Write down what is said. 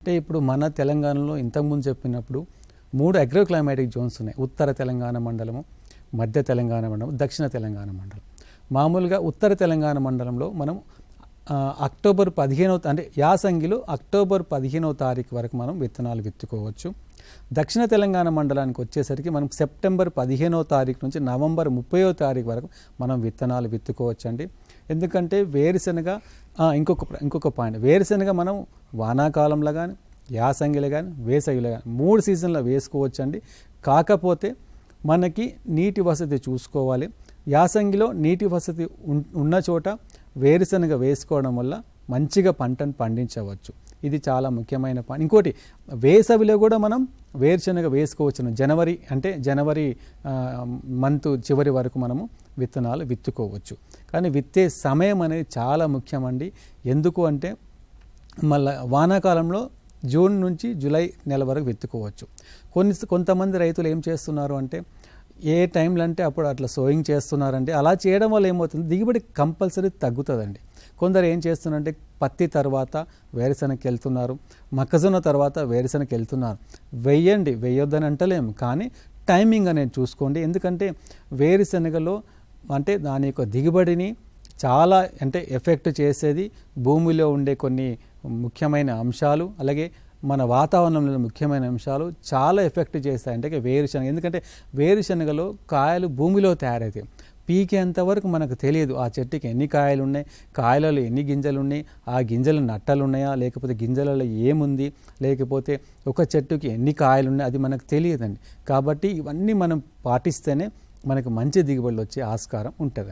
అంటే ఇప్పుడు మన తెలంగాణలో ఇంతకుముందు చెప్పినప్పుడు 3 అగ్రో క్లైమాటిక్ జోన్స్ ఉన్నాయి. ఉత్తర తెలంగాణ మండలము, మధ్య తెలంగాణ మండలం, దక్షిణ తెలంగాణ మండలం. మామూలుగా ఉత్తర తెలంగాణ మండలంలో మనం అక్టోబర్ 15వ అంటే యాసంగిలో అక్టోబర్ 15వ తారీఖు వరకు మనం విత్తనాలు విత్తుకోవచ్చు. దక్షిణ తెలంగాణ మండలానికి వచ్చేసరికి మనం సెప్టెంబర్ 15వ తారీఖు నుంచి నవంబర్ 30వ తారీఖు వరకు మనం విత్తనాలు విత్తుకోవచ్చు అండి. ఎందుకంటే వేరుశనగ ఇంకొక పాయింట్, వేరుశనగ మనం వానాకాలంలో కానీ, యాసంగిలో కానీ, వేసవిలో కానీ 3 సీజన్లో వేసుకోవచ్చు అండి. కాకపోతే మనకి నీటి వసతి చూసుకోవాలి. యాసంగిలో నీటి వసతి ఉన్న చోట వేరుశనగ వేసుకోవడం వల్ల మంచిగా పంటను పండించవచ్చు. ఇది చాలా ముఖ్యమైన పాయింట్. ఇంకోటి, వేసవిలో కూడా మనం వేరుశనగ వేసుకోవచ్చును. జనవరి మంత్ చివరి వరకు మనము విత్తనాలు విత్తుకోవచ్చు. కానీ విత్తే సమయం అనేది చాలా ముఖ్యమండి. ఎందుకు అంటే మళ్ళీ వానాకాలంలో జూన్ నుంచి జూలై నెల వరకు విత్తుకోవచ్చు. కొంతమంది రైతులు ఏం చేస్తున్నారు అంటే ఏ టైంలో అంటే అప్పుడు అట్లా సోయింగ్ చేస్తున్నారంటే అలా చేయడం వల్ల ఏమవుతుంది, దిగుబడి కంపల్సరీ తగ్గుతుందండి. కొందరు ఏం చేస్తున్నారంటే పత్తి తర్వాత వేరుశనగకి వెళ్తున్నారు, మొక్కజొన్న తర్వాత వేరుశనగకి వెళ్తున్నారు. వేయొద్దని అంటలేము, కానీ టైమింగ్ అనేది చూసుకోండి. ఎందుకంటే వేరుశనగలో అంటే దాని యొక్క దిగుబడిని చాలా ఎఫెక్ట్ చేసేది భూమిలో ఉండే కొన్ని ముఖ్యమైన అంశాలు, అలాగే మన వాతావరణంలో ముఖ్యమైన అంశాలు చాలా ఎఫెక్ట్ చేస్తాయి. అంటే వేరుశనగ, ఎందుకంటే వేరుశనగలో కాయలు భూమిలో తయారవుతాయి. పీకేంతవరకు మనకు తెలియదు ఆ చెట్టుకి ఎన్ని కాయలు ఉన్నాయి, కాయలలో ఎన్ని గింజలు ఉన్నాయి, ఆ గింజలు నట్టలు ఉన్నాయా, లేకపోతే గింజలలో ఏముంది, లేకపోతే ఒక చెట్టుకి ఎన్ని కాయలు ఉన్నాయి, అది మనకు తెలియదండి. కాబట్టి ఇవన్నీ మనం పాటిస్తేనే మనకు మంచి దిగుబడులు వచ్చే ఆస్కారం ఉంటుందండి.